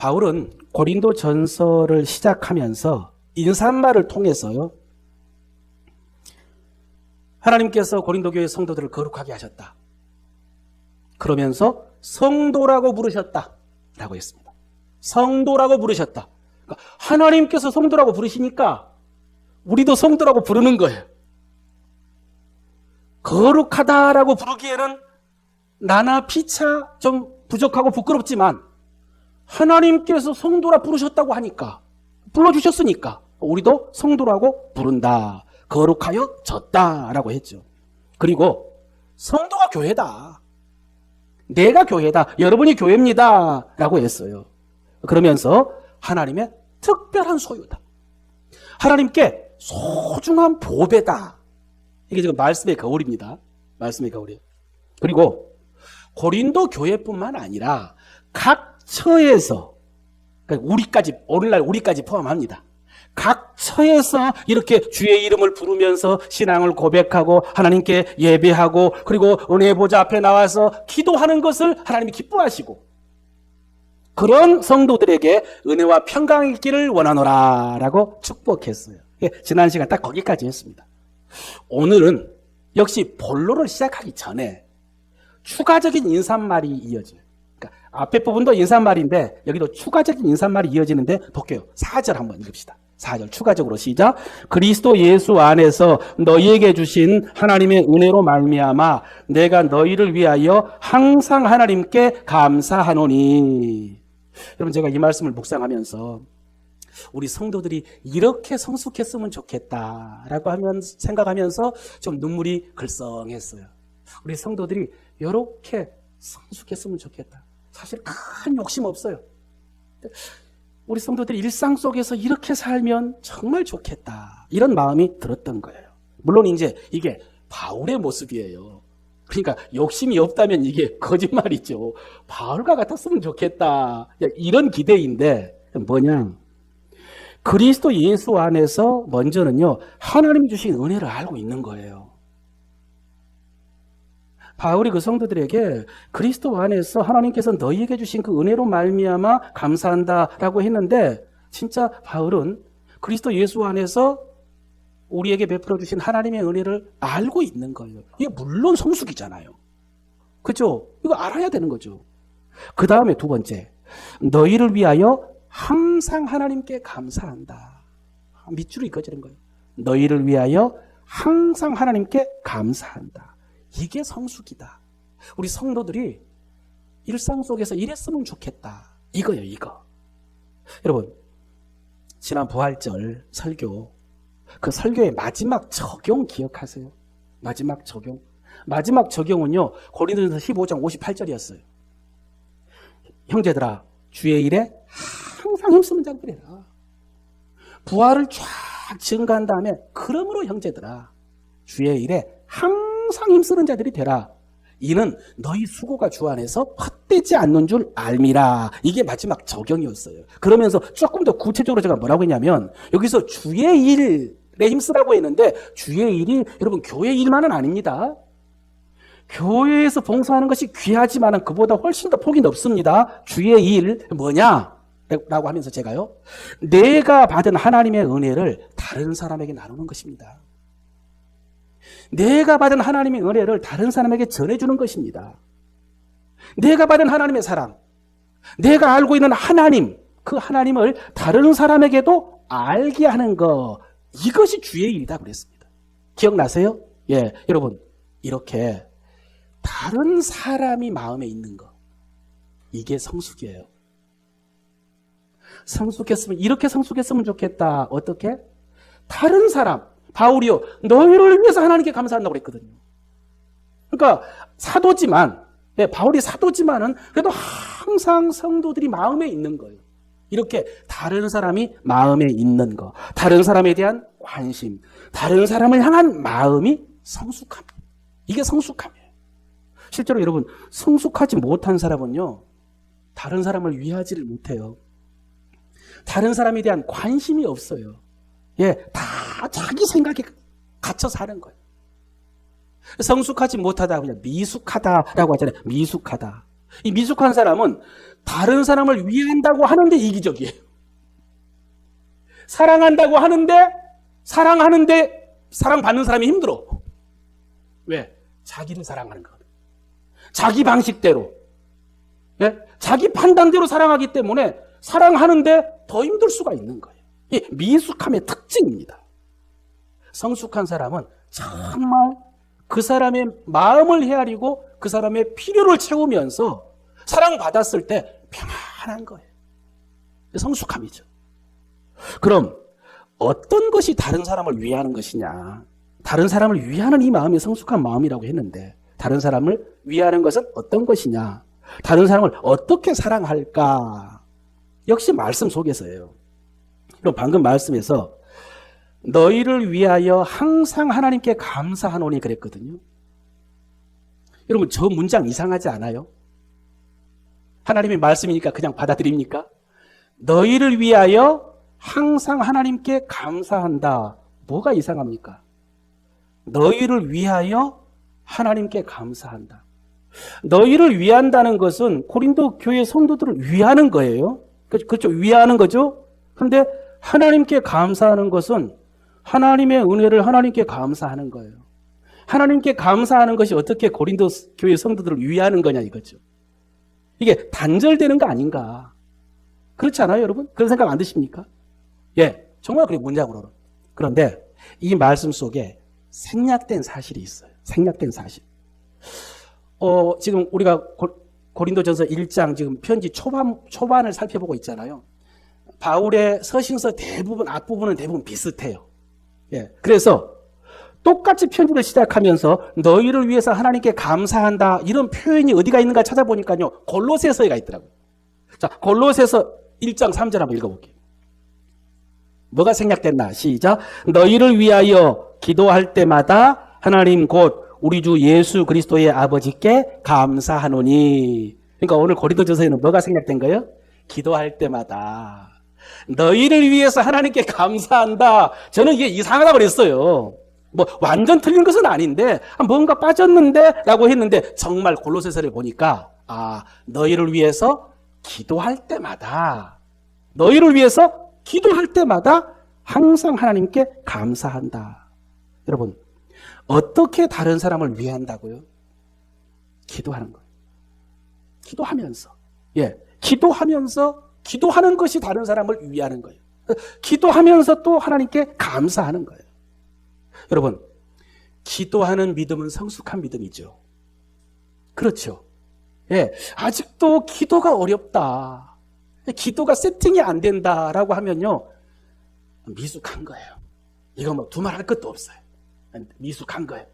바울은 고린도 전서를 시작하면서 인사말을 통해서요, 하나님께서 고린도 교회 성도들을 거룩하게 하셨다. 그러면서 성도라고 부르셨다 라고 했습니다. 성도라고 부르셨다. 그러니까 하나님께서 성도라고 부르시니까 우리도 성도라고 부르는 거예요. 거룩하다라고 부르기에는 나나 피차 좀 부족하고 부끄럽지만 하나님께서 성도라 부르셨다고 하니까, 불러주셨으니까 우리도 성도라고 부른다. 거룩하여졌다라고 했죠. 그리고 성도가 교회다. 내가 교회다. 여러분이 교회입니다. 라고 했어요. 그러면서 하나님의 특별한 소유다. 하나님께 소중한 보배다. 이게 지금 말씀의 거울입니다. 말씀의 거울이에요. 그리고 고린도 교회뿐만 아니라 각 처에서, 그러니까 우리까지, 오늘날 우리까지 포함합니다. 각 처에서 이렇게 주의 이름을 부르면서 신앙을 고백하고 하나님께 예배하고 그리고 은혜 보좌 앞에 나와서 기도하는 것을 하나님이 기뻐하시고, 그런 성도들에게 은혜와 평강이 있기를 원하노라 라고 축복했어요. 지난 시간 딱 거기까지 했습니다. 오늘은 역시 본론을 시작하기 전에 추가적인 인사말이 이어져요. 그러니까 앞에 부분도 인사말인데 여기도 추가적인 인사말이 이어지는데 볼게요. 4절 한번 읽읍시다. 4절 추가적으로 시작. 그리스도 예수 안에서 너희에게 주신 하나님의 은혜로 말미암아 내가 너희를 위하여 항상 하나님께 감사하노니. 여러분, 제가 이 말씀을 묵상하면서 우리 성도들이 이렇게 성숙했으면 좋겠다라고 생각하면서 좀 눈물이 글썽했어요. 우리 성도들이 이렇게 성숙했으면 좋겠다. 사실 큰 욕심 없어요. 우리 성도들이 일상 속에서 이렇게 살면 정말 좋겠다. 이런 마음이 들었던 거예요. 물론 이제 이게 바울의 모습이에요. 그러니까 욕심이 없다면 이게 거짓말이죠. 바울과 같았으면 좋겠다. 이런 기대인데 뭐냐? 그리스도 예수 안에서 먼저는요, 하나님 주신 은혜를 알고 있는 거예요. 바울이 그 성도들에게 그리스도 안에서 하나님께서 너희에게 주신 그 은혜로 말미암아 감사한다라고 했는데, 진짜 바울은 그리스도 예수 안에서 우리에게 베풀어 주신 하나님의 은혜를 알고 있는 거예요. 이게 물론 성숙이잖아요. 그죠? 이거 알아야 되는 거죠. 그 다음에 두 번째, 너희를 위하여 항상 하나님께 감사한다. 밑줄이 그어지는 거예요. 너희를 위하여 항상 하나님께 감사한다. 이게 성숙이다. 우리 성도들이 일상 속에서 이랬으면 좋겠다. 이거예요, 이거. 여러분, 지난 부활절 설교, 그 설교의 마지막 적용 기억하세요? 마지막 적용. 마지막 적용은요, 고린도전서 15장 58절이었어요. 형제들아, 주의 일에 항상 힘쓰는 자들이 되라. 부활을 쫙 증가한 다음에 그러므로 형제들아, 주의 일에 항상 힘쓰는 자들이 되라. 이는 너희 수고가 주 안에서 헛되지 않는 줄 알미라. 이게 마지막 적용이었어요. 그러면서 조금 더 구체적으로 제가 뭐라고 했냐면, 여기서 주의 일에 힘쓰라고 했는데 주의 일이 여러분 교회 일만은 아닙니다. 교회에서 봉사하는 것이 귀하지만 그보다 훨씬 더 폭이 넓습니다. 주의 일 뭐냐? 라고 하면서 제가요, 내가 받은 하나님의 은혜를 다른 사람에게 나누는 것입니다. 내가 받은 하나님의 은혜를 다른 사람에게 전해주는 것입니다. 내가 받은 하나님의 사랑, 내가 알고 있는 하나님, 그 하나님을 다른 사람에게도 알게 하는 것, 이것이 주의 일이다 그랬습니다. 기억나세요? 예, 여러분, 이렇게 다른 사람이 마음에 있는 것, 이게 성숙이에요. 성숙했으면, 이렇게 성숙했으면 좋겠다. 어떻게? 다른 사람, 바울이요, 너희를 위해서 하나님께 감사한다고 그랬거든요. 그러니까 사도지만, 네, 바울이 사도지만은 그래도 항상 성도들이 마음에 있는 거예요. 이렇게 다른 사람이 마음에 있는 거, 다른 사람에 대한 관심, 다른 사람을 향한 마음이 성숙함. 이게 성숙함이에요. 실제로 여러분, 성숙하지 못한 사람은요, 다른 사람을 위하지를 못해요. 다른 사람에 대한 관심이 없어요. 예, 다 자기 생각에 갇혀 사는 거예요. 성숙하지 못하다, 그냥 미숙하다라고 하잖아요. 미숙하다. 이 미숙한 사람은 다른 사람을 위한다고 하는데 이기적이에요. 사랑한다고 하는데 사랑받는 사람이 힘들어. 왜? 자기를 사랑하는 거거든. 자기 방식대로. 예? 자기 판단대로 사랑하기 때문에 사랑하는데 더 힘들 수가 있는 거예요. 이 미숙함의 특징입니다. 성숙한 사람은 정말 그 사람의 마음을 헤아리고 그 사람의 필요를 채우면서 사랑받았을 때 평안한 거예요. 성숙함이죠. 그럼 어떤 것이 다른 사람을 위하는 것이냐? 다른 사람을 위하는 이 마음이 성숙한 마음이라고 했는데 다른 사람을 위하는 것은 어떤 것이냐? 다른 사람을 어떻게 사랑할까? 역시 말씀 속에서예요. 그럼 방금 말씀에서 너희를 위하여 항상 하나님께 감사하노니 그랬거든요. 여러분 저 문장 이상하지 않아요? 하나님의 말씀이니까 그냥 받아들입니까? 너희를 위하여 항상 하나님께 감사한다. 뭐가 이상합니까? 너희를 위하여 하나님께 감사한다. 너희를 위한다는 것은 고린도 교회 성도들을 위하는 거예요. 그렇죠? 위하는 거죠. 그런데 하나님께 감사하는 것은 하나님의 은혜를 하나님께 감사하는 거예요. 하나님께 감사하는 것이 어떻게 고린도 교회 성도들을 위하는 거냐 이거죠. 이게 단절되는 거 아닌가. 그렇지 않아요, 여러분? 그런 생각 안 드십니까? 예, 정말 그래 문장으로는. 그런데 이 말씀 속에 생략된 사실이 있어요. 생략된 사실. 지금 우리가 고린도전서 1장 지금 편지 초반을 살펴보고 있잖아요. 바울의 서신서 대부분 앞부분은 대부분 비슷해요. 예, 그래서 똑같이 편지를 시작하면서 너희를 위해서 하나님께 감사한다 이런 표현이 어디가 있는가 찾아보니까요 골로새서에가 있더라고요. 자, 골로새서 1장 3절 한번 읽어볼게요. 뭐가 생략됐나? 시작. 너희를 위하여 기도할 때마다 하나님 곧 우리 주 예수 그리스도의 아버지께 감사하노니. 그러니까 오늘 고린도전서에는 뭐가 생략된 거예요? 기도할 때마다 너희를 위해서 하나님께 감사한다. 저는 이게 이상하다고 그랬어요. 뭐 완전 틀린 것은 아닌데 뭔가 빠졌는데 라고 했는데 정말 골로새서를 보니까 너희를 위해서 기도할 때마다 너희를 위해서 기도할 때마다 항상 하나님께 감사한다. 여러분 어떻게 다른 사람을 위한다고요? 기도하는 거예요. 기도하면서. 예, 기도하는 것이 다른 사람을 위하는 거예요. 기도하면서 또 하나님께 감사하는 거예요. 여러분, 기도하는 믿음은 성숙한 믿음이죠. 그렇죠. 예, 아직도 기도가 어렵다. 기도가 세팅이 안 된다라고 하면요, 미숙한 거예요. 이거 뭐 두말할 것도 없어요. 미숙한 거예요.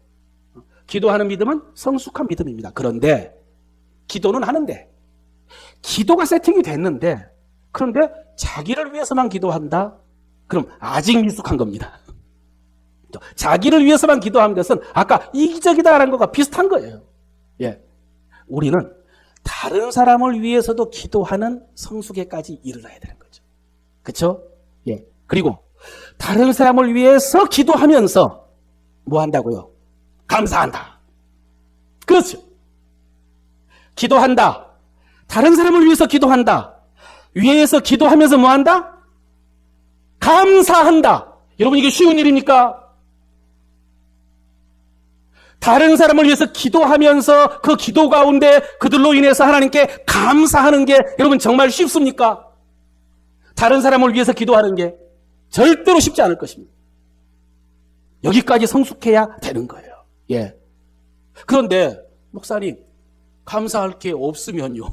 기도하는 믿음은 성숙한 믿음입니다. 그런데 기도는 하는데 기도가 세팅이 됐는데 그런데 자기를 위해서만 기도한다? 그럼 아직 미숙한 겁니다. 자기를 위해서만 기도한 것은 아까 이기적이다라는 것과 비슷한 거예요. 예, 우리는 다른 사람을 위해서도 기도하는 성숙에까지 이르러야 되는 거죠. 그렇죠? 예. 그리고 다른 사람을 위해서 기도하면서 뭐 한다고요? 감사한다. 그렇죠. 기도한다. 다른 사람을 위해서 기도한다. 위에서 기도하면서 뭐 한다? 감사한다. 여러분 이게 쉬운 일입니까? 다른 사람을 위해서 기도하면서 그 기도 가운데 그들로 인해서 하나님께 감사하는 게 여러분 정말 쉽습니까? 다른 사람을 위해서 기도하는 게 절대로 쉽지 않을 것입니다. 여기까지 성숙해야 되는 거예요. 예. 그런데 목사님 감사할 게 없으면요.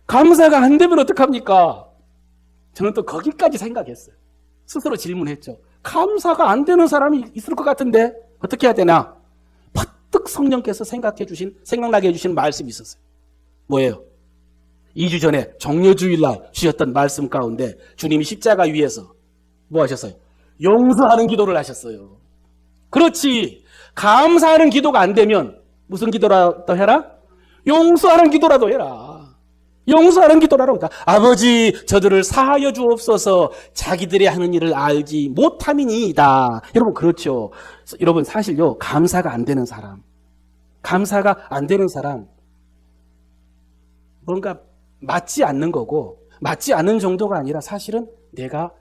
감사가 안 되면 어떡합니까? 저는 또 거기까지 생각했어요. 스스로 질문했죠. 감사가 안 되는 사람이 있을 것 같은데 어떻게 해야 되나? 퍼뜩 성령께서 생각나게 해주신 말씀이 있었어요. 뭐예요? 2주 전에 정료주일날 주셨던 말씀 가운데 주님이 십자가 위에서 뭐 하셨어요? 용서하는 기도를 하셨어요. 그렇지. 감사하는 기도가 안 되면 무슨 기도라도 해라? 용서하는 기도라도 해라. 용서하는 기도라도 해라. 아버지 저들을 사하여 주옵소서 자기들이 하는 일을 알지 못함이니이다. 여러분 그렇죠. 여러분 사실요 감사가 안 되는 사람 뭔가 맞지 않는 거고, 맞지 않는 정도가 아니라 사실은 내가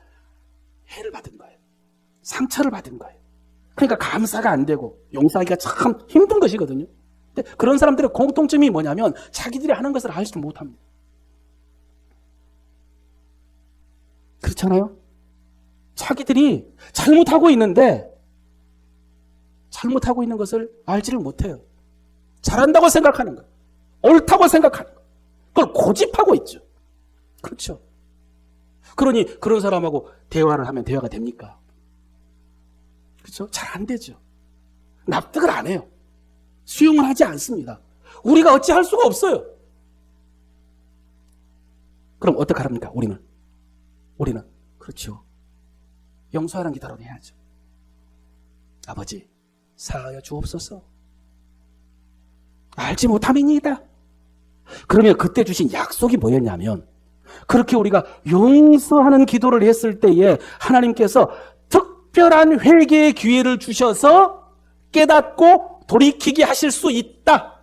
해를 받은 거예요. 상처를 받은 거예요. 그러니까 감사가 안 되고 용서하기가 참 힘든 것이거든요. 근데 그런 사람들의 공통점이 뭐냐면 자기들이 하는 것을 알지도 못합니다. 그렇잖아요? 자기들이 잘못하고 있는데 잘못하고 있는 것을 알지를 못해요. 잘한다고 생각하는 거예요. 옳다고 생각하는 거예요. 그걸 고집하고 있죠. 그렇죠. 그러니 그런 사람하고 대화를 하면 대화가 됩니까? 그렇죠? 잘 안 되죠. 납득을 안 해요. 수용을 하지 않습니다. 우리가 어찌할 수가 없어요. 그럼 어떻게 합니까? 우리는 그렇죠. 용서하는 기도를 해야죠. 아버지, 사하여 주옵소서. 알지 못함이니이다. 그러면 그때 주신 약속이 뭐였냐면, 그렇게 우리가 용서하는 기도를 했을 때에 하나님께서 특별한 회개의 기회를 주셔서 깨닫고 돌이키게 하실 수 있다.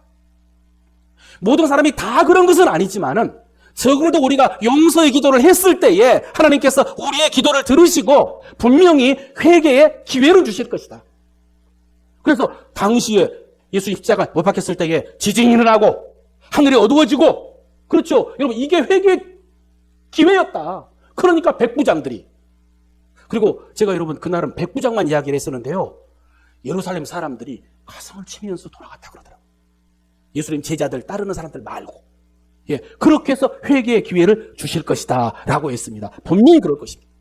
모든 사람이 다 그런 것은 아니지만은 적어도 우리가 용서의 기도를 했을 때에 하나님께서 우리의 기도를 들으시고 분명히 회개의 기회를 주실 것이다. 그래서 당시에 예수 십자가 못 박혔을 때에 지진이 일어나고 하늘이 어두워지고, 그렇죠. 여러분, 이게 회개의 기회였다. 그러니까 백부장들이, 그리고 제가 여러분 그날은 백부장만 이야기를 했었는데요, 예루살렘 사람들이 가슴을 치면서 돌아갔다 그러더라고요. 예수님 제자들 따르는 사람들 말고. 예, 그렇게 해서 회개의 기회를 주실 것이다 라고 했습니다. 분명히 그럴 것입니다.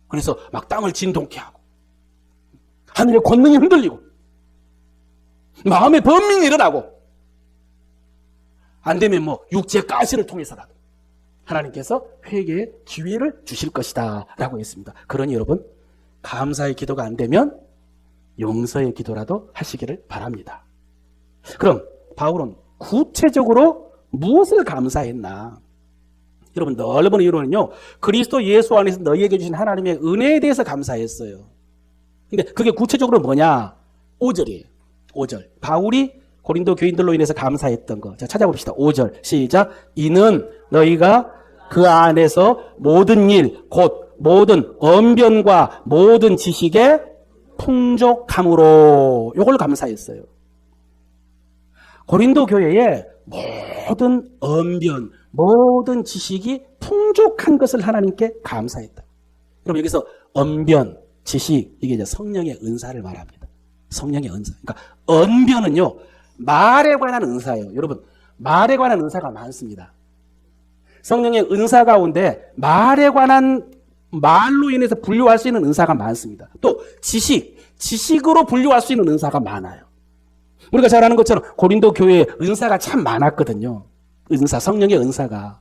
그래서 막 땅을 진동케 하고 하늘의 권능이 흔들리고 마음의 번민이 일어나고, 안 되면 뭐 육체의 가시를 통해서라도 하나님께서 회개의 기회를 주실 것이다 라고 했습니다. 그러니 여러분, 감사의 기도가 안 되면 용서의 기도라도 하시기를 바랍니다. 그럼 바울은 구체적으로 무엇을 감사했나? 여러분, 넓은 이유로는요, 그리스도 예수 안에서 너희에게 주신 하나님의 은혜에 대해서 감사했어요. 근데 그게 구체적으로 뭐냐? 5절이에요. 5절. 바울이 고린도 교인들로 인해서 감사했던 거. 자, 찾아봅시다. 5절. 시작. 이는 너희가 그 안에서 모든 일, 곧 모든 언변과 모든 지식에 풍족함으로, 이걸 감사했어요. 고린도 교회에 모든 언변, 모든 지식이 풍족한 것을 하나님께 감사했다. 여러분, 여기서 언변, 지식, 이게 이제 성령의 은사를 말합니다. 성령의 은사. 그러니까 언변은요, 말에 관한 은사예요. 여러분, 말에 관한 은사가 많습니다. 성령의 은사 가운데 말에 관한, 말로 인해서 분류할 수 있는 은사가 많습니다. 또 지식으로 분류할 수 있는 은사가 많아요. 우리가 잘 아는 것처럼 고린도 교회에 은사가 참 많았거든요. 은사, 성령의 은사가.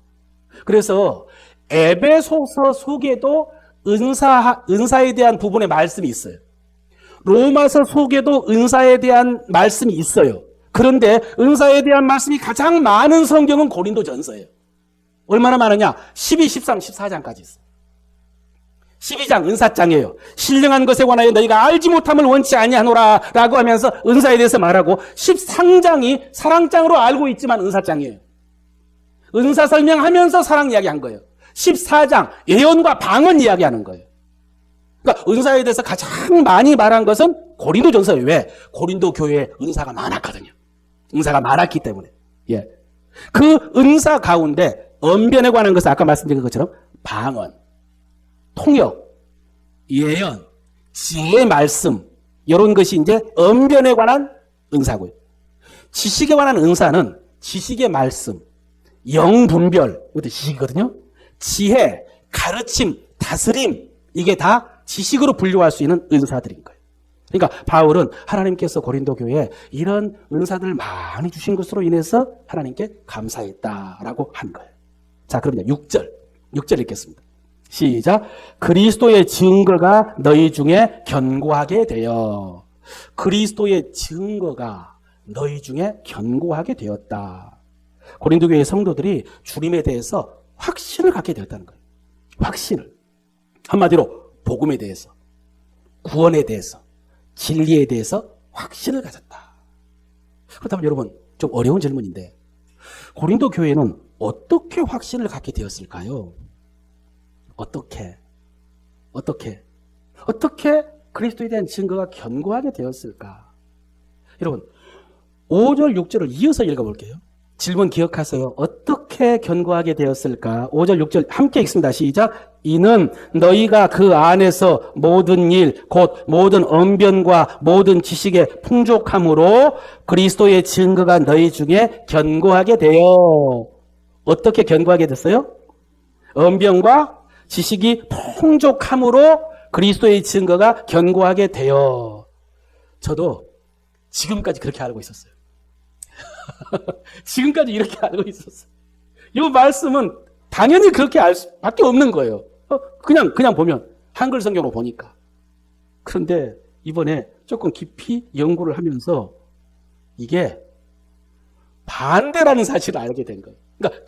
그래서 에베소서 속에도 은사에 대한 부분의 말씀이 있어요. 로마서 속에도 은사에 대한 말씀이 있어요. 그런데 은사에 대한 말씀이 가장 많은 성경은 고린도전서예요. 얼마나 많으냐? 12, 13, 14장까지 있어요. 12장 은사장이에요. 신령한 것에 관하여 너희가 알지 못함을 원치 아니하노라 라고 하면서 은사에 대해서 말하고, 13장이 사랑장으로 알고 있지만 은사장이에요. 은사 설명하면서 사랑 이야기한 거예요. 14장 예언과 방언 이야기하는 거예요. 그러니까 은사에 대해서 가장 많이 말한 것은 고린도전서예요. 왜? 고린도 교회에 은사가 많았거든요. 은사가 많았기 때문에. 예. 그 은사 가운데 언변에 관한 것은 아까 말씀드린 것처럼 방언, 통역, 예언, 지혜의 말씀, 이런 것이 이제 언변에 관한 은사고요. 지식에 관한 은사는 지식의 말씀, 영분별, 이것도 지식이거든요. 지혜, 가르침, 다스림, 이게 다 지식으로 분류할 수 있는 은사들인 거예요. 그러니까 바울은 하나님께서 고린도 교회에 이런 은사들을 많이 주신 것으로 인해서 하나님께 감사했다라고 한 거예요. 자, 그럼 6절 읽겠습니다. 시작. 그리스도의 증거가 너희 중에 견고하게 되어. 그리스도의 증거가 너희 중에 견고하게 되었다. 고린도 교회 성도들이 주님에 대해서 확신을 갖게 되었다는 거예요. 확신을. 한마디로 복음에 대해서, 구원에 대해서, 진리에 대해서 확신을 가졌다. 그렇다면 여러분, 좀 어려운 질문인데, 고린도 교회는 어떻게 확신을 갖게 되었을까요? 어떻게 그리스도에 대한 증거가 견고하게 되었을까? 여러분, 5절, 6절을 이어서 읽어볼게요. 질문 기억하세요. 어떻게 견고하게 되었을까? 5절, 6절 함께 읽습니다. 시작. 이는 너희가 그 안에서 모든 일, 곧 모든 언변과 모든 지식의 풍족함으로 그리스도의 증거가 너희 중에 견고하게 되어. 어떻게 견고하게 됐어요? 언변과 지식이 풍족함으로 그리스도의 증거가 견고하게 되어. 저도 지금까지 그렇게 알고 있었어요. 지금까지 이렇게 알고 있었어요. 이 말씀은 당연히 그렇게 알 수밖에 없는 거예요. 그냥 보면 한글 성경으로 보니까. 그런데 이번에 조금 깊이 연구를 하면서 이게 반대라는 사실을 알게 된 거예요. 그러니까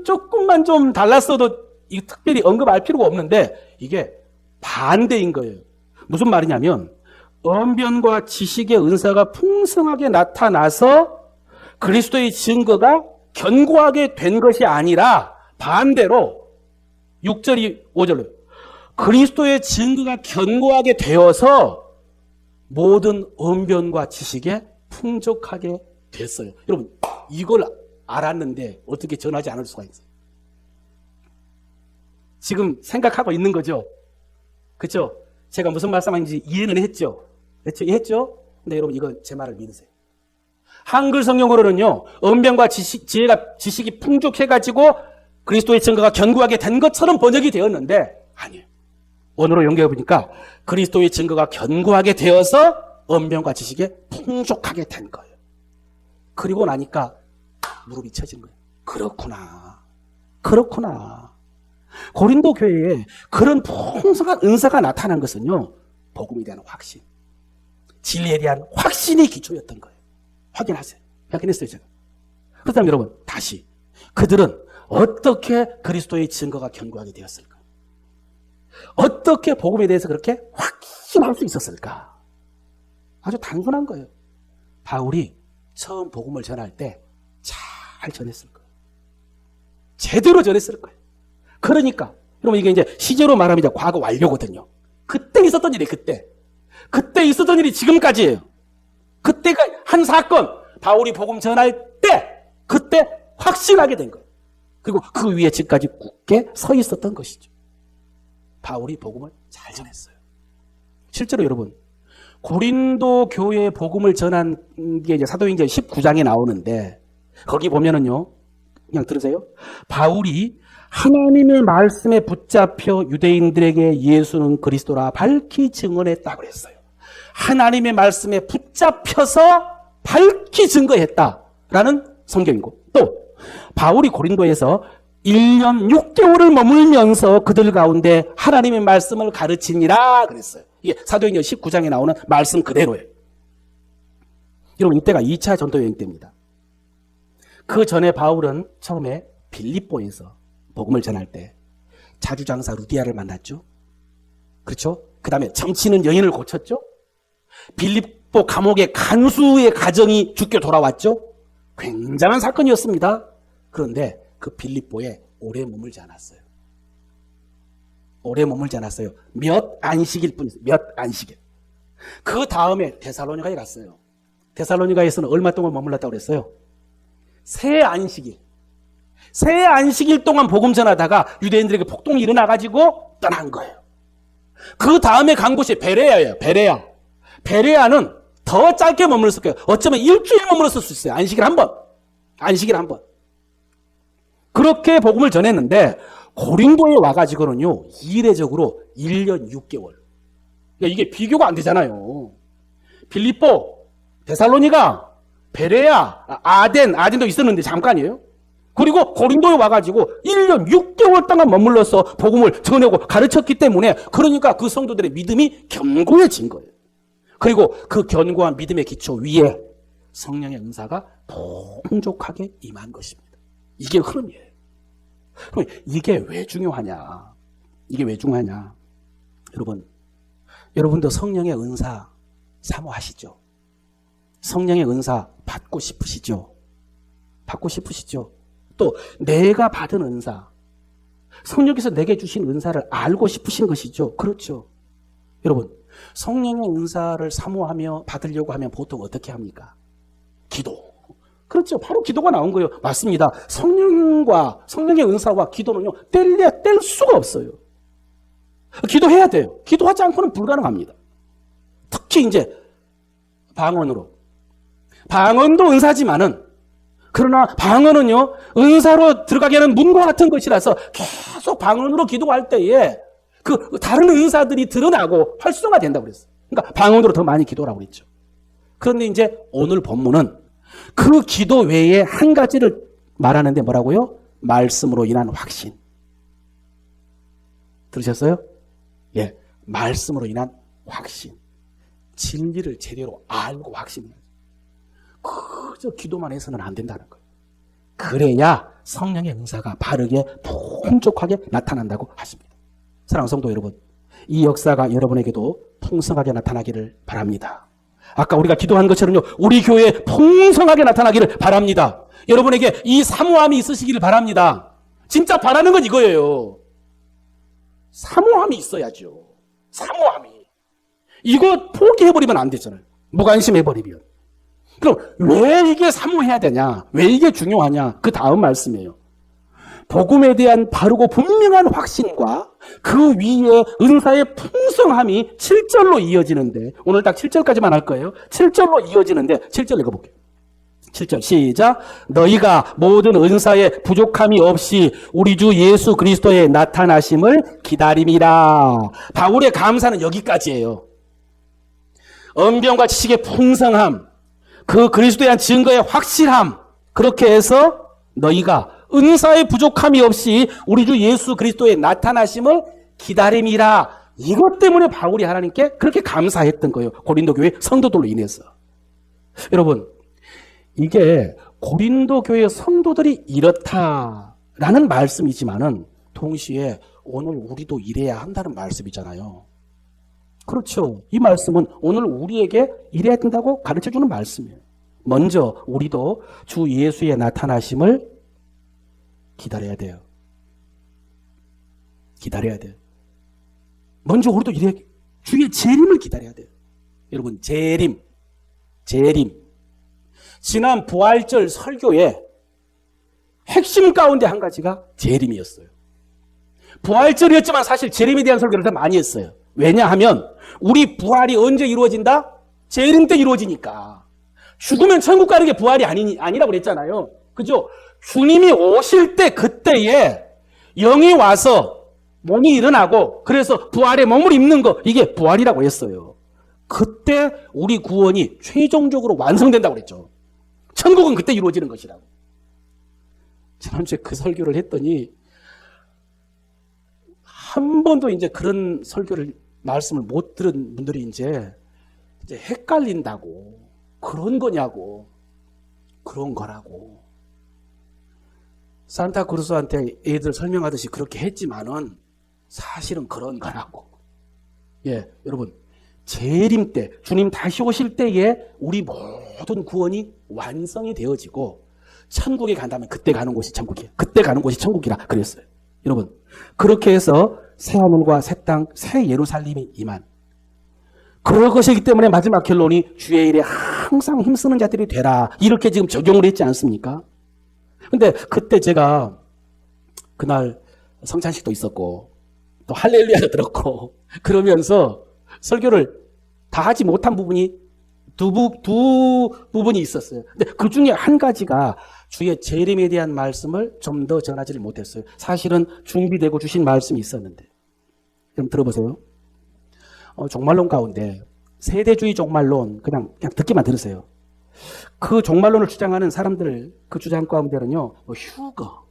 조금만 좀 달랐어도 이 특별히 언급할 필요가 없는데 이게 반대인 거예요. 무슨 말이냐면 언변과 지식의 은사가 풍성하게 나타나서 그리스도의 증거가 견고하게 된 것이 아니라 반대로 6절이 5절로 그리스도의 증거가 견고하게 되어서 모든 언변과 지식에 풍족하게 됐어요. 여러분, 이걸 알았는데 어떻게 전하지 않을 수가 있어요? 지금 생각하고 있는 거죠? 그렇죠? 제가 무슨 말씀하는지 이해는 했죠? 이해했죠? 근데 여러분, 이거 제 말을 믿으세요. 한글 성경으로는요, 언변과 지식이 풍족해가지고 그리스도의 증거가 견고하게 된 것처럼 번역이 되었는데, 아니에요. 원어로 연결해보니까 그리스도의 증거가 견고하게 되어서 언변과 지식에 풍족하게 된 거예요. 그리고 나니까 무릎이 쳐진 거예요. 그렇구나. 고린도 교회에 그런 풍성한 은사가 나타난 것은요, 복음에 대한 확신, 진리에 대한 확신이 기초였던 거예요. 확인했어요, 제가. 그렇다면 여러분, 다시 그들은 어떻게 그리스도의 증거가 견고하게 되었을까? 어떻게 복음에 대해서 그렇게 확신할 수 있었을까? 아주 단순한 거예요. 바울이 처음 복음을 전할 때 잘 전했을 거예요. 제대로 전했을 거예요. 그러니까 여러분, 이게 이제 시제로 말하면 이제 과거 완료거든요. 그때 있었던 일이에요. 그때 있었던 일이 지금까지예요. 그때가 한 사건, 바울이 복음 전할 때 그때 확신하게 된 거예요. 그리고 그 위에 지금까지 굳게 서 있었던 것이죠. 바울이 복음을 잘 전했어요. 실제로 여러분, 고린도 교회에 복음을 전한 게 이제 사도행전 19장에 나오는데, 거기 보면은요, 그냥 들으세요. 바울이 하나님의 말씀에 붙잡혀 유대인들에게 예수는 그리스도라 밝히 증언했다고 했어요. 하나님의 말씀에 붙잡혀서 밝히 증거했다라는 성경이고, 또 바울이 고린도에서 1년 6개월을 머물면서 그들 가운데 하나님의 말씀을 가르치니라 그랬어요. 이게 사도행전 19장에 나오는 말씀 그대로예요. 여러분, 이때가 2차 전도 여행 때입니다. 그 전에 바울은 처음에 빌립보에서 복음을 전할 때 자주장사 루디아를 만났죠. 그렇죠? 그 다음에 점치는 여인을 고쳤죠. 빌립보 감옥의 간수의 가정이 죽게 돌아왔죠. 굉장한 사건이었습니다. 그런데 그 빌립보에 오래 머물지 않았어요. 몇 안식일 뿐이었어요. 몇 안식일. 그 다음에 데살로니가에 갔어요. 데살로니가에서는 얼마 동안 머물렀다고 그랬어요? 세 안식일 동안 복음 전하다가 유대인들에게 폭동이 일어나가지고 떠난 거예요. 그 다음에 간 곳이 베레아예요. 베레아는 더 짧게 머물렀을 거예요. 어쩌면 일주일 머물렀을 수 있어요. 안식일 한 번. 그렇게 복음을 전했는데 고린도에 와가지고는요, 이례적으로 1년 6개월. 그러니까 이게 비교가 안 되잖아요. 빌립보, 데살로니가, 베레아, 아덴도 있었는데 잠깐이에요. 그리고 고린도에 와가지고 1년 6개월 동안 머물러서 복음을 전하고 가르쳤기 때문에, 그러니까 그 성도들의 믿음이 견고해진 거예요. 그리고 그 견고한 믿음의 기초 위에 성령의 은사가 풍족하게 임한 것입니다. 이게 흐름이에요. 그럼 이게 왜 중요하냐? 여러분도 성령의 은사 사모하시죠? 성령의 은사 받고 싶으시죠? 받고 싶으시죠? 또 내가 받은 은사, 성령께서 내게 주신 은사를 알고 싶으신 것이죠. 그렇죠. 여러분, 성령의 은사를 사모하며 받으려고 하면 보통 어떻게 합니까? 기도. 그렇죠. 바로 기도가 나온 거예요. 맞습니다. 성령의 은사와 기도는요, 뗄 수가 없어요. 기도해야 돼요. 기도하지 않고는 불가능합니다. 특히 이제 방언으로. 방언도 은사지만은, 그러나 방언은요, 은사로 들어가게 하는 문과 같은 것이라서 계속 방언으로 기도할 때에 그 다른 은사들이 드러나고 활성화된다고 그랬어요. 그러니까 방언으로 더 많이 기도라고 그랬죠. 그런데 이제 오늘 본문은 그 기도 외에 한 가지를 말하는데 뭐라고요? 말씀으로 인한 확신. 들으셨어요? 예, 말씀으로 인한 확신. 진리를 제대로 알고 확신해야죠. 그저 기도만 해서는 안 된다는 거예요. 그래야 성령의 은사가 바르게 풍족하게 나타난다고 하십니다. 사랑하는 성도 여러분, 이 역사가 여러분에게도 풍성하게 나타나기를 바랍니다. 아까 우리가 기도한 것처럼요, 우리 교회에 풍성하게 나타나기를 바랍니다. 여러분에게 이 사모함이 있으시기를 바랍니다. 진짜 바라는 건 이거예요. 사모함이 있어야죠. 사모함이. 이거 포기해버리면 안 되잖아요. 무관심해버리면. 그럼 왜 이게 사모해야 되냐? 왜 이게 중요하냐? 그 다음 말씀이에요. 복음에 대한 바르고 분명한 확신과 그 위에 은사의 풍성함이 7절로 이어지는데, 오늘 딱 7절까지만 할 거예요. 7절로 이어지는데 7절 읽어볼게요. 7절 시작. 너희가 모든 은사에 부족함이 없이 우리 주 예수 그리스도의 나타나심을 기다림이라. 바울의 감사는 여기까지예요. 언변과 지식의 풍성함, 그 그리스도에 대한 증거의 확실함, 그렇게 해서 너희가 은사의 부족함이 없이 우리 주 예수 그리스도의 나타나심을 기다림이라. 이것 때문에 바울이 하나님께 그렇게 감사했던 거예요. 고린도 교회 성도들로 인해서. 여러분, 이게 고린도 교회 성도들이 이렇다라는 말씀이지만은 동시에 오늘 우리도 이래야 한다는 말씀이잖아요. 그렇죠. 이 말씀은 오늘 우리에게 이래야 된다고 가르쳐주는 말씀이에요. 먼저 우리도 주 예수의 나타나심을 기다려야 돼요. 기다려야 돼요. 먼저 우리도 이래야, 주의 재림을 기다려야 돼요. 여러분, 재림. 지난 부활절 설교의 핵심 가운데 한 가지가 재림이었어요. 부활절이었지만 사실 재림에 대한 설교를 더 많이 했어요. 왜냐하면 우리 부활이 언제 이루어진다? 재림 때 이루어지니까. 죽으면 천국 가는 게 부활이 아니라고 그랬잖아요. 그죠? 주님이 오실 때 그때에 영이 와서 몸이 일어나고 그래서 부활의 몸을 입는 거, 이게 부활이라고 했어요. 그때 우리 구원이 최종적으로 완성된다고 그랬죠. 천국은 그때 이루어지는 것이라고. 지난주에 그 설교를 했더니 한 번도 이제 그런 말씀을 못 들은 분들이 이제 헷갈린다고, 그런 거냐고, 그런 거라고. 산타크루스한테 애들 설명하듯이 그렇게 했지만은 사실은 그런 거라고. 예, 여러분, 재림 때, 주님 다시 오실 때에 우리 모든 구원이 완성이 되어지고 천국에 간다면 그때 가는 곳이 천국이에요. 그때 가는 곳이 천국이라 그랬어요. 여러분, 그렇게 해서 새하늘과 새 땅, 새 예루살렘이 임한, 그럴 것이기 때문에 마지막 결론이 주의 일에 항상 힘쓰는 자들이 되라, 이렇게 지금 적용을 했지 않습니까? 근데 그때 제가 그날 성찬식도 있었고 또 할렐루야도 들었고 그러면서 설교를 다 하지 못한 부분이 두 부분이 있었어요. 근데 그 중에 한 가지가 주의 재림에 대한 말씀을 좀 더 전하지를 못했어요. 사실은 준비되고 주신 말씀이 있었는데. 좀 들어보세요. 종말론 가운데 세대주의 종말론, 그냥 듣기만 들으세요. 그 종말론을 주장하는 사람들, 그 주장 가운데는요, 휴거,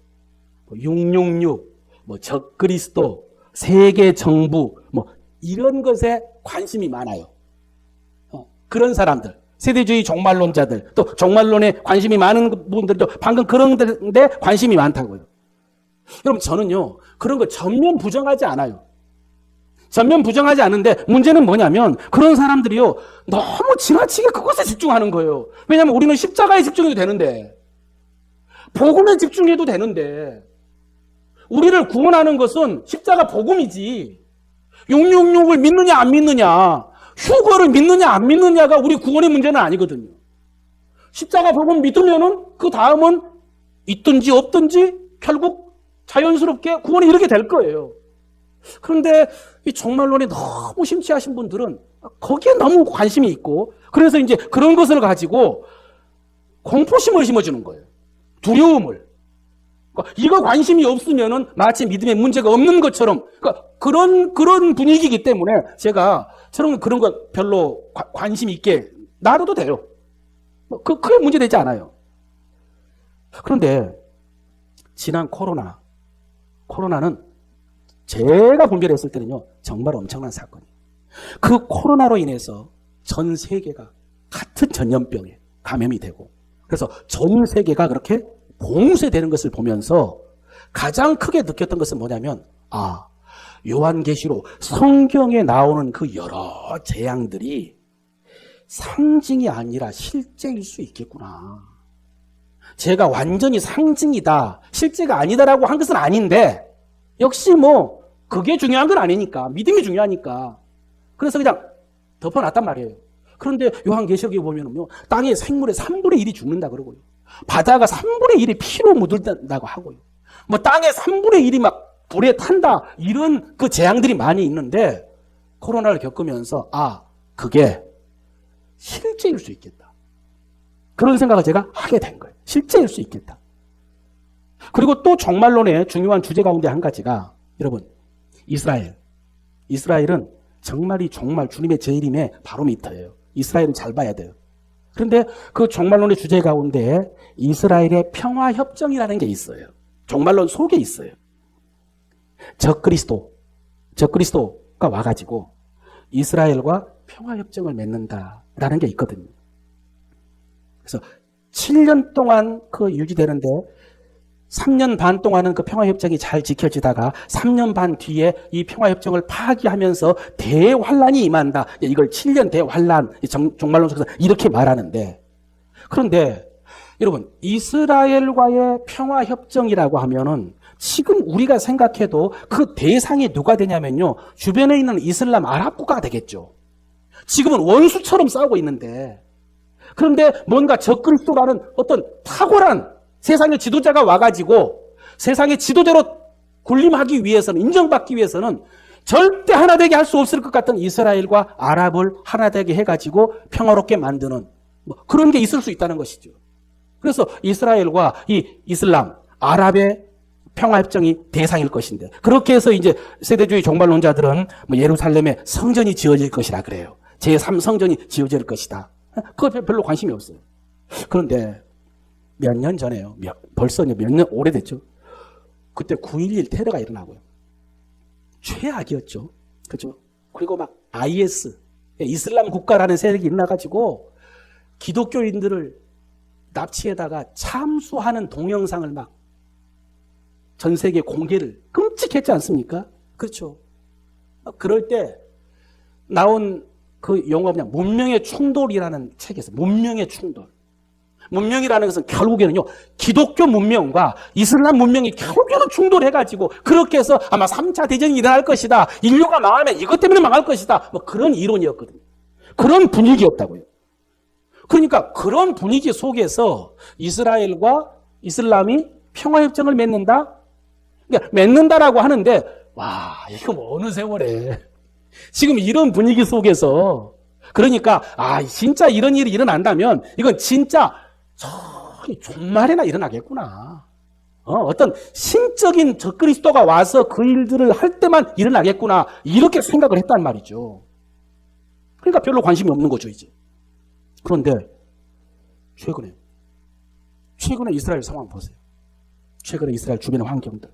666, 적그리스도, 세계 정부, 이런 것에 관심이 많아요. 그런 사람들, 세대주의 종말론자들, 또 종말론에 관심이 많은 분들도 방금 그런 데 관심이 많다고요. 여러분, 저는요, 그런 거 전면 부정하지 않아요. 전면 부정하지 않은데 문제는 뭐냐면 그런 사람들이요, 너무 지나치게 그것에 집중하는 거예요. 왜냐하면 우리는 십자가에 집중해도 되는데, 복음에 집중해도 되는데 우리를 구원하는 것은 십자가 복음이지 666을 믿느냐 안 믿느냐 휴거를 믿느냐 안 믿느냐가 우리 구원의 문제는 아니거든요. 십자가 복음 믿으면은 그 다음은 있든지 없든지 결국 자연스럽게 구원에 이르게 될 거예요. 그런데 이 종말론에 너무 심취하신 분들은 거기에 너무 관심이 있고 그래서 이제 그런 것을 가지고 공포심을 심어주는 거예요. 두려움을. 그러니까 이거 관심이 없으면은 마치 믿음에 문제가 없는 것처럼 그러니까 그런 분위기이기 때문에 저는 그런 거 별로 관심 있게 놔둬도 돼요. 크게 문제되지 않아요. 그런데 지난 코로나는 제가 분별했을 때는요 정말 엄청난 사건이에요. 그 코로나로 인해서 전 세계가 같은 전염병에 감염이 되고 그래서 전 세계가 그렇게 봉쇄되는 것을 보면서 가장 크게 느꼈던 것은 뭐냐면 요한계시록 성경에 나오는 그 여러 재앙들이 상징이 아니라 실제일 수 있겠구나. 제가 완전히 상징이다, 실제가 아니다라고 한 것은 아닌데 역시 그게 중요한 건 아니니까 믿음이 중요하니까 그래서 그냥 덮어놨단 말이에요. 그런데 요한계시록에 보면은요 땅의 생물의 3분의 1이 죽는다 그러고요. 바다가 3분의 1이 피로 묻는다고 하고요. 땅의 3분의 1이 막 불에 탄다 이런 그 재앙들이 많이 있는데 코로나를 겪으면서 그게 실제일 수 있겠다. 그런 생각을 제가 하게 된 거예요. 실제일 수 있겠다. 그리고 또 종말론의 중요한 주제 가운데 한 가지가 여러분 이스라엘은 정말 주님의 재림의 바로미터예요. 이스라엘은 잘 봐야 돼요. 그런데 그 종말론의 주제 가운데 이스라엘의 평화협정이라는 게 있어요. 종말론 속에 있어요. 적그리스도가 와가지고 이스라엘과 평화협정을 맺는다라는 게 있거든요. 그래서 7년 동안 유지되는데 3년 반 동안은 그 평화협정이 잘 지켜지다가 3년 반 뒤에 이 평화협정을 파기하면서 대환란이 임한다. 이걸 7년 대환란, 종말론 속에서 이렇게 말하는데 그런데 여러분 이스라엘과의 평화협정이라고 하면은 지금 우리가 생각해도 그 대상이 누가 되냐면요 주변에 있는 이슬람 아랍 국가가 되겠죠. 지금은 원수처럼 싸우고 있는데 그런데 뭔가 적그리스도라는 어떤 탁월한 세상의 지도자가 와가지고 세상의 지도자로 군림하기 위해서는 인정받기 위해서는 절대 하나 되게 할 수 없을 것 같은 이스라엘과 아랍을 하나 되게 해가지고 평화롭게 만드는 그런 게 있을 수 있다는 것이죠. 그래서 이스라엘과 이 이슬람, 아랍의 평화협정이 대상일 것인데 그렇게 해서 이제 세대주의 종말론자들은 예루살렘에 성전이 지어질 것이라 그래요. 제3성전이 지어질 것이다. 그거 별로 관심이 없어요. 그런데 몇 년 전에요. 벌써 몇 년 오래됐죠. 그때 9.11 테러가 일어나고요. 최악이었죠. 그죠? 그리고 IS, 이슬람 국가라는 세력이 일어나가지고 기독교인들을 납치에다가 참수하는 동영상을 전 세계 공개를 끔찍했지 않습니까? 그렇죠. 그럴 때 나온 그 영화 문명의 충돌이라는 책에서 문명의 충돌. 문명이라는 것은 결국에는요 기독교 문명과 이슬람 문명이 결국에는 충돌해가지고 그렇게 해서 아마 3차 대전이 일어날 것이다. 인류가 망하면 이것 때문에 망할 것이다. 그런 이론이었거든요. 그런 분위기였다고요. 그러니까 그런 분위기 속에서 이스라엘과 이슬람이 평화협정을 맺는다? 그러니까 맺는다라고 하는데 이거 어느 세월에 지금 이런 분위기 속에서 그러니까 진짜 이런 일이 일어난다면 이건 진짜 종말에나 일어나겠구나. 어떤 신적인 적그리스도가 와서 그 일들을 할 때만 일어나겠구나. 이렇게 생각을 했단 말이죠. 그러니까 별로 관심이 없는 거죠, 이제. 그런데 최근에 이스라엘 상황 보세요. 최근에 이스라엘 주변의 환경들.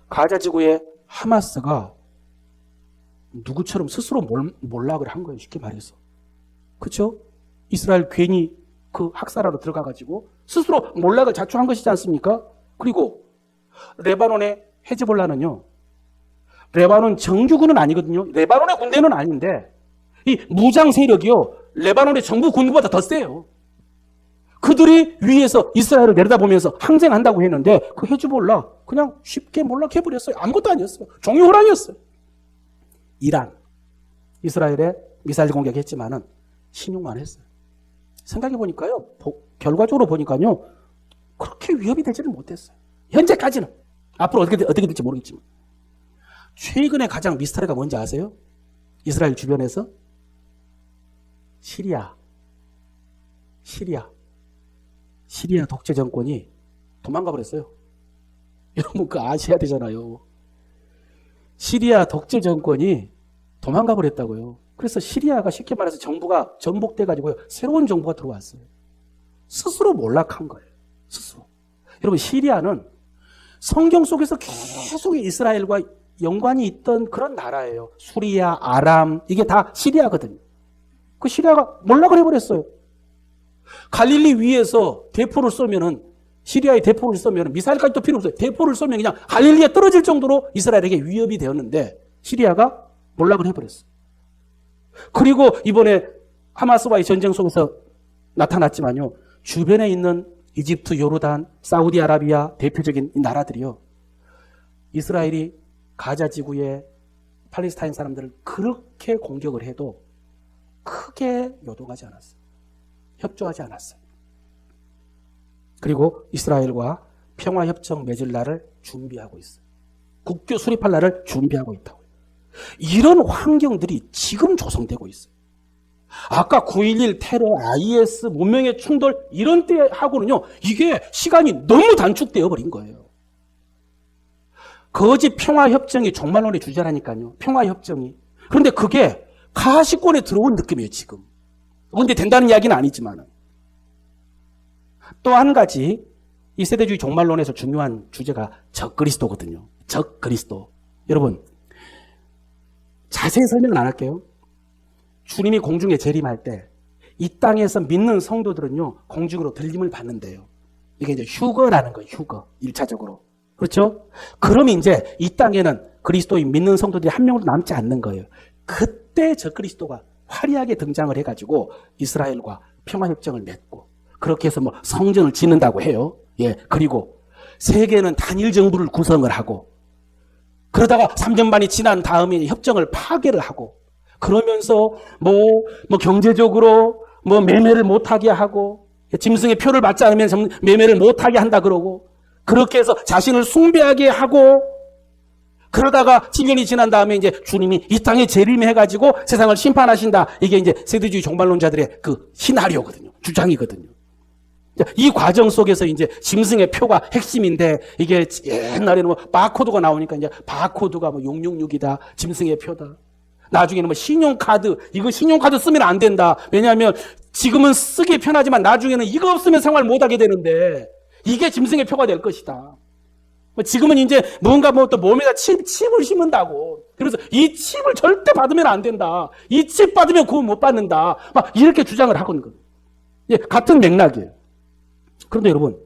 가자 지구에 하마스가 누구처럼 스스로 몰락을 한 거예요. 쉽게 말해서. 그렇죠? 이스라엘 괜히 그 학살하러 들어가가지고 스스로 몰락을 자초한 것이지 않습니까? 그리고 레바논의 헤즈볼라는요. 레바논 정규군은 아니거든요. 레바논의 군대는 아닌데 이 무장 세력이요. 레바논의 정부 군부보다 더 세요. 그들이 위에서 이스라엘을 내려다보면서 항쟁한다고 했는데 그 헤즈볼라 그냥 쉽게 몰락해버렸어요. 아무것도 아니었어요. 종이 호랑이였어요. 이란, 이스라엘에 미사일 공격했지만은 신용만 했어요. 생각해보니까요, 결과적으로 보니까요, 그렇게 위협이 되지는 못했어요. 현재까지는. 앞으로 어떻게 될지 모르겠지만. 최근에 가장 미스터리가 뭔지 아세요? 이스라엘 주변에서? 시리아 독재 정권이 도망가 버렸어요. 여러분 그거 아셔야 되잖아요. 시리아 독재 정권이 도망가 버렸다고요. 그래서 시리아가 쉽게 말해서 정부가 전복돼가지고요. 새로운 정부가 들어왔어요. 스스로 몰락한 거예요. 스스로. 여러분 시리아는 성경 속에서 계속 이스라엘과 연관이 있던 그런 나라예요. 수리아, 아람 이게 다 시리아거든요. 그 시리아가 몰락을 해버렸어요. 갈릴리 위에서 대포를 쏘면은 시리아에 대포를 쏘면 미사일까지도 필요 없어요. 대포를 쏘면 그냥 갈릴리에 떨어질 정도로 이스라엘에게 위협이 되었는데 시리아가 몰락을 해버렸어요. 그리고 이번에 하마스와의 전쟁 속에서 나타났지만요. 주변에 있는 이집트, 요르단, 사우디아라비아 대표적인 나라들이요. 이스라엘이 가자 지구에 팔레스타인 사람들을 그렇게 공격을 해도 크게 요동하지 않았어요. 협조하지 않았어요. 그리고 이스라엘과 평화협정 맺을 날을 준비하고 있어요. 국교 수립할 날을 준비하고 있다고요. 이런 환경들이 지금 조성되고 있어요. 아까 9.11 테러, IS, 문명의 충돌 이런 때하고는요. 이게 시간이 너무 단축되어 버린 거예요. 거짓 평화협정이 종말론의 주제라니까요. 평화협정이. 그런데 그게 가시권에 들어온 느낌이에요. 지금. 그런데 된다는 이야기는 아니지만 또 한 가지 이 세대주의 종말론에서 중요한 주제가 적그리스도거든요. 적그리스도. 여러분 자세히 설명은 안 할게요. 주님이 공중에 재림할 때 이 땅에서 믿는 성도들은요 공중으로 들림을 받는데요. 이게 이제 휴거라는 거예요. 휴거. 1차적으로. 그렇죠? 그럼 이제 이 땅에는 그리스도인 믿는 성도들이 한 명도 남지 않는 거예요. 그때 적그리스도가 화려하게 등장을 해가지고 이스라엘과 평화협정을 맺고 그렇게 해서 뭐 성전을 짓는다고 해요. 예. 그리고 세계는 단일 정부를 구성을 하고 그러다가 3년 반이 지난 다음에 협정을 파괴를 하고 그러면서 뭐 경제적으로 뭐 매매를 못하게 하고 짐승의 표를 받지 않으면 매매를 못하게 한다 그러고 그렇게 해서 자신을 숭배하게 하고 그러다가 7년이 지난 다음에 이제 주님이 이 땅에 재림해가지고 세상을 심판하신다. 이게 이제 세대주의 종말론자들의 그 시나리오거든요. 주장이거든요. 이 과정 속에서 이제 짐승의 표가 핵심인데 이게 옛날에는 뭐 바코드가 나오니까 이제 바코드가 뭐 666이다. 짐승의 표다. 나중에는 뭐 신용카드, 이거 신용카드 쓰면 안 된다. 왜냐하면 지금은 쓰기 편하지만 나중에는 이거 없으면 생활 못하게 되는데 이게 짐승의 표가 될 것이다. 지금은 이제 뭔가 뭐 또 몸에다 칩을 심은다고. 그래서 이 칩을 절대 받으면 안 된다. 이 칩 받으면 구원 못 받는다. 막 이렇게 주장을 하고 있는 거예요. 예, 같은 맥락이에요. 그런데 여러분,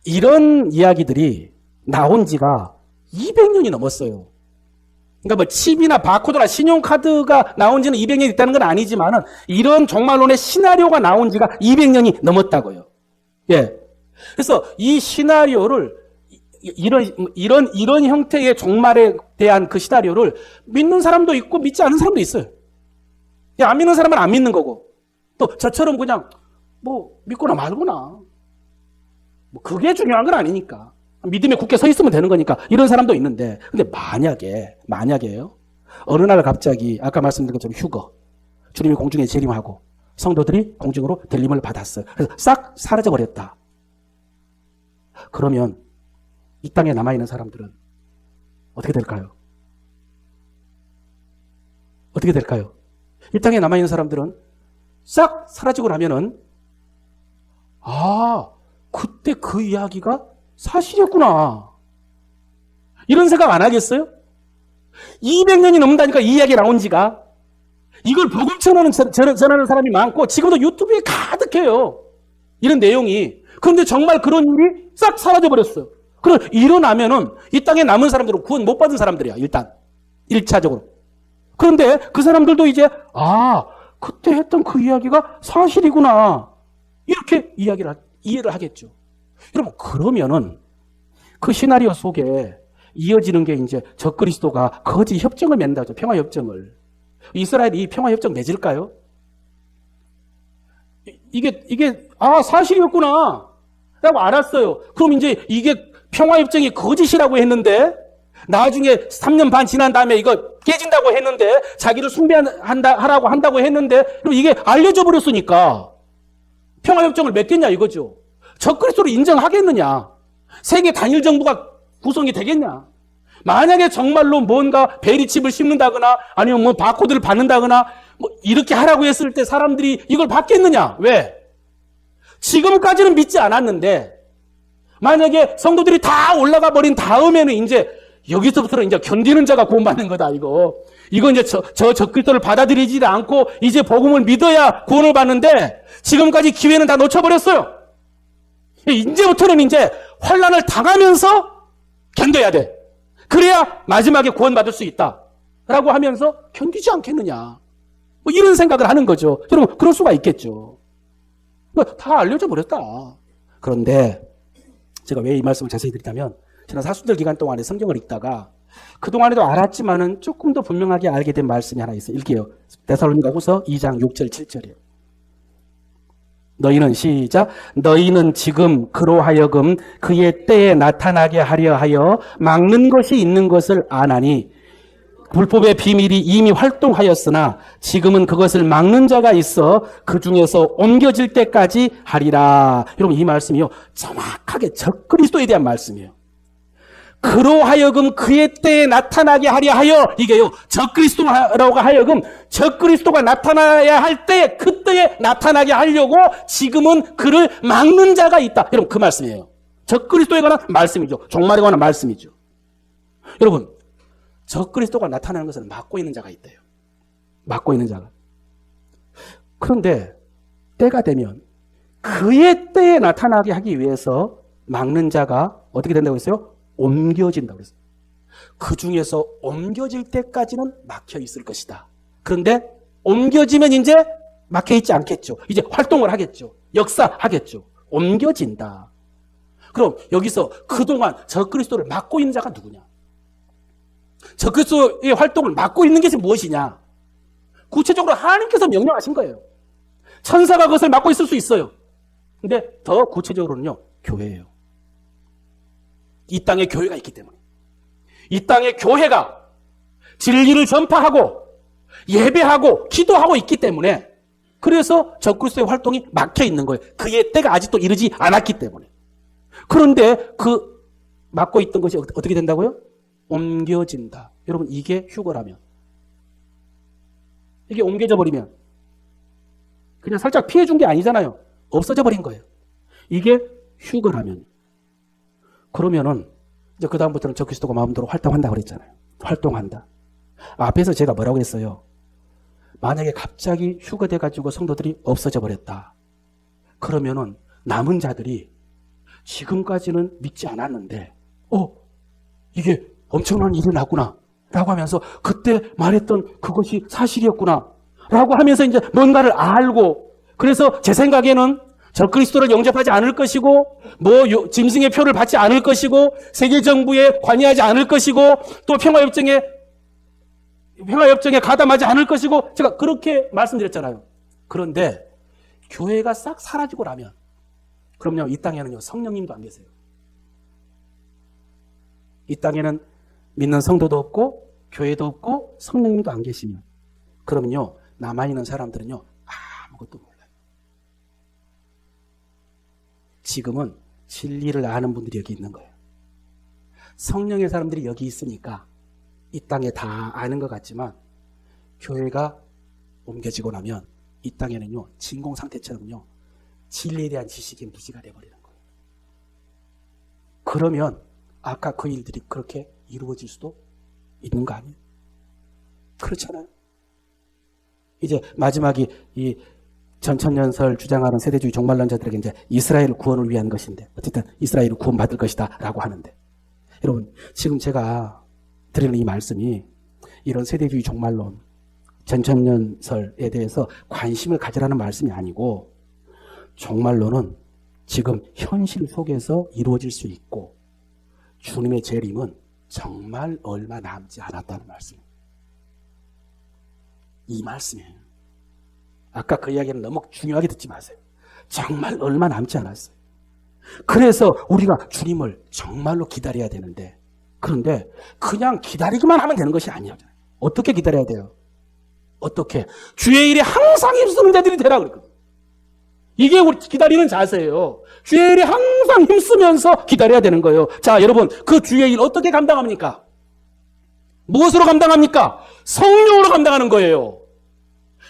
이런 이야기들이 나온 지가 200년이 넘었어요. 그러니까 뭐 칩이나 바코드나 신용카드가 나온 지는 200년이 있다는 건 아니지만은 이런 종말론의 시나리오가 나온 지가 200년이 넘었다고요. 예. 그래서 이 시나리오를 이런 형태의 종말에 대한 그 시나리오를 믿는 사람도 있고 믿지 않는 사람도 있어요. 안 믿는 사람은 안 믿는 거고 또 저처럼 그냥 뭐 믿거나 말거나 뭐 그게 중요한 건 아니니까 믿음에 굳게 서 있으면 되는 거니까 이런 사람도 있는데 근데 만약에요 어느 날 갑자기 아까 말씀드린 것처럼 휴거 주님이 공중에 재림하고 성도들이 공중으로 들림을 받았어요. 그래서 싹 사라져버렸다. 그러면 이 땅에 남아있는 사람들은 어떻게 될까요? 어떻게 될까요? 이 땅에 남아있는 사람들은 싹 사라지고 나면은 그때 그 이야기가 사실이었구나. 이런 생각 안 하겠어요? 200년이 넘는다니까 이 이야기 나온 지가. 이걸 복음 전하는 사람이 많고 지금도 유튜브에 가득해요. 이런 내용이. 그런데 정말 그런 일이 싹 사라져버렸어요. 그럼 일어나면은 이 땅에 남은 사람들은 구원 못 받은 사람들이야. 일단 1차적으로. 그런데 그 사람들도 이제 그때 했던 그 이야기가 사실이구나. 이렇게 이해를 하겠죠. 여러분, 그러면은 그 시나리오 속에 이어지는 게 이제 적그리스도가 거짓 협정을 맺는다죠. 평화협정을. 이스라엘이 이 평화협정 맺을까요? 이게 사실이었구나 라고 알았어요. 그럼 이제 이게 평화협정이 거짓이라고 했는데 나중에 3년 반 지난 다음에 이거 깨진다고 했는데 자기를 숭배하라고 한다고 했는데 그럼 이게 알려져 버렸으니까 평화협정을 맺겠냐 이거죠. 적그리스도를 인정하겠느냐? 세계 단일 정부가 구성이 되겠냐? 만약에 정말로 뭔가 베리칩을 씹는다거나 아니면 뭐 바코드를 받는다거나 뭐 이렇게 하라고 했을 때 사람들이 이걸 받겠느냐? 왜? 지금까지는 믿지 않았는데 만약에 성도들이 다 올라가 버린 다음에는 이제 여기서부터는 이제 견디는 자가 구원받는 거다 이거 이제 저 적그리스도를 받아들이지 않고 이제 복음을 믿어야 구원을 받는데 지금까지 기회는 다 놓쳐버렸어요. 이제부터는 이제 환난을 당하면서 견뎌야 돼. 그래야 마지막에 구원받을 수 있다 라고 하면서 견디지 않겠느냐 뭐 이런 생각을 하는 거죠. 여러분 그럴 수가 있겠죠. 다 알려져 버렸다. 그런데 제가 왜 이 말씀을 자세히 드리냐면 지난 사순절 기간 동안에 성경을 읽다가 그동안에도 알았지만은 조금 더 분명하게 알게 된 말씀이 하나 있어요. 읽게요. 데살로니가후서 2장 6절 7절이에요. 너희는 지금 그로 하여금 그의 때에 나타나게 하려 하여 막는 것이 있는 것을 아나니 불법의 비밀이 이미 활동하였으나 지금은 그것을 막는 자가 있어 그 중에서 옮겨질 때까지 하리라. 여러분 이 말씀이요 정확하게 적그리스도에 대한 말씀이에요. 그로 하여금 그의 때에 나타나게 하려 하여 이게요 적그리스도라고 하여금 적그리스도가 나타나야 할 때 그때에 나타나게 하려고 지금은 그를 막는 자가 있다. 여러분 그 말씀이에요. 적그리스도에 관한 말씀이죠. 종말에 관한 말씀이죠. 여러분 적그리스도가 나타나는 것을 막고 있는 자가 있대요. 막고 있는 자가. 그런데 때가 되면 그의 때에 나타나게 하기 위해서 막는 자가 어떻게 된다고 했어요? 옮겨진다고 그랬어요. 그 중에서 옮겨질 때까지는 막혀 있을 것이다. 그런데 옮겨지면 이제 막혀 있지 않겠죠. 이제 활동을 하겠죠. 역사하겠죠. 옮겨진다. 그럼 여기서 그동안 적그리스도를 막고 있는 자가 누구냐? 적그리스도의 활동을 막고 있는 것이 무엇이냐? 구체적으로 하나님께서 명령하신 거예요. 천사가 그것을 막고 있을 수 있어요. 근데 더 구체적으로는요, 교회예요. 이 땅에 교회가 있기 때문에. 이 땅에 교회가 진리를 전파하고 예배하고 기도하고 있기 때문에 그래서 적그리스도의 활동이 막혀 있는 거예요. 그의 때가 아직도 이르지 않았기 때문에. 그런데 그 막고 있던 것이 어떻게 된다고요? 옮겨진다. 여러분 이게 휴거라면 이게 옮겨져 버리면 그냥 살짝 피해 준 게 아니잖아요. 없어져 버린 거예요. 이게 휴거라면 그러면은 이제 그 다음부터는 적그리스도가 마음대로 활동한다고 그랬잖아요. 활동한다. 앞에서 제가 뭐라고 했어요? 만약에 갑자기 휴거돼 가지고 성도들이 없어져 버렸다. 그러면은 남은 자들이 지금까지는 믿지 않았는데 이게 엄청난 일이 났구나 라고 하면서 그때 말했던 그것이 사실이었구나 라고 하면서 이제 뭔가를 알고 그래서 제 생각에는 적그리스도를 영접하지 않을 것이고 짐승의 표를 받지 않을 것이고 세계정부에 관여하지 않을 것이고 또 평화협정에 가담하지 않을 것이고 제가 그렇게 말씀드렸잖아요. 그런데 교회가 싹 사라지고 나면 그럼요 이 땅에는요 성령님도 안 계세요. 이 땅에는 믿는 성도도 없고 교회도 없고 성령님도 안 계시면 그러면요 남아있는 사람들은요 아무것도 몰라요. 지금은 진리를 아는 분들이 여기 있는 거예요. 성령의 사람들이 여기 있으니까 이 땅에 다 아는 것 같지만 교회가 옮겨지고 나면 이 땅에는요 진공 상태처럼요 진리에 대한 지식이 무지가 돼버리는 거예요. 그러면 아까 그 일들이 그렇게 이루어질 수도 있는 거 아니에요? 그렇잖아요. 이제 마지막이 이 전천년설 주장하는 세대주의 종말론자들에게 이제 이스라엘 구원을 위한 것인데 어쨌든 이스라엘을 구원받을 것이다 라고 하는데 여러분 지금 제가 드리는 이 말씀이 이런 세대주의 종말론 전천년설에 대해서 관심을 가지라는 말씀이 아니고 정말로는 지금 현실 속에서 이루어질 수 있고 주님의 재림은 정말 얼마 남지 않았다는 말씀입니다. 이 말씀이에요. 아까 그 이야기는 너무 중요하게 듣지 마세요. 정말 얼마 남지 않았어요. 그래서 우리가 주님을 정말로 기다려야 되는데, 그런데 그냥 기다리기만 하면 되는 것이 아니에요. 어떻게 기다려야 돼요? 어떻게? 주의 일에 항상 힘쓰는 자들이 되라 그랬거든요. 이게 우리 기다리는 자세예요. 주의 일에 항상 힘쓰면서 기다려야 되는 거예요. 자, 여러분, 그 주의 일 어떻게 감당합니까? 무엇으로 감당합니까? 성령으로 감당하는 거예요.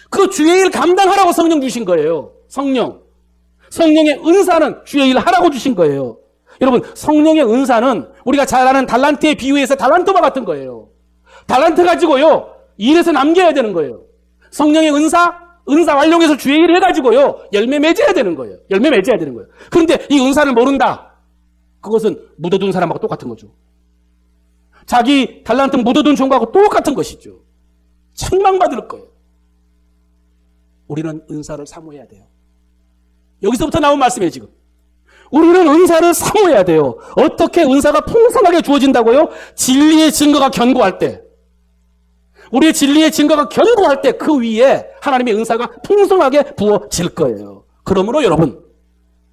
그 주의 일 감당하라고 성령 주신 거예요. 성령의 은사는 주의 일을 하라고 주신 거예요. 여러분, 성령의 은사는 우리가 잘 아는 달란트에 비유해서 달란트와 같은 거예요. 달란트 가지고요, 일해서 남겨야 되는 거예요. 성령의 은사 활용해서 주의 일을 해가지고요, 열매 맺어야 되는 거예요. 그런데 이 은사를 모른다. 그것은 묻어둔 사람하고 똑같은 거죠. 자기 달란트 묻어둔 종과하고 똑같은 것이죠. 책망받을 거예요. 우리는 은사를 사모해야 돼요. 여기서부터 나온 말씀이에요, 지금. 우리는 은사를 사모해야 돼요. 어떻게 은사가 풍성하게 주어진다고요? 진리의 증거가 견고할 때. 우리의 진리의 증거가 견고할 때 그 위에 하나님의 은사가 풍성하게 부어질 거예요. 그러므로 여러분,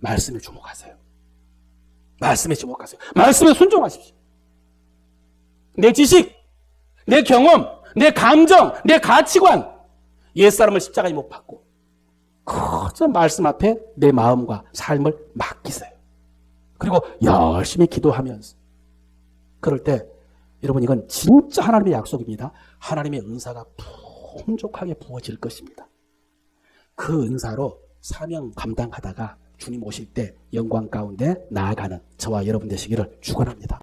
말씀에 주목하세요. 말씀에 순종하십시오. 내 지식, 내 경험, 내 감정, 내 가치관, 옛사람을 십자가에 못 박고 그 말씀 앞에 내 마음과 삶을 맡기세요. 그리고 열심히 기도하면서, 그럴 때 여러분, 이건 진짜 하나님의 약속입니다. 하나님의 은사가 풍족하게 부어질 것입니다. 그 은사로 사명 감당하다가 주님 오실 때 영광 가운데 나아가는 저와 여러분 되시기를 축원합니다.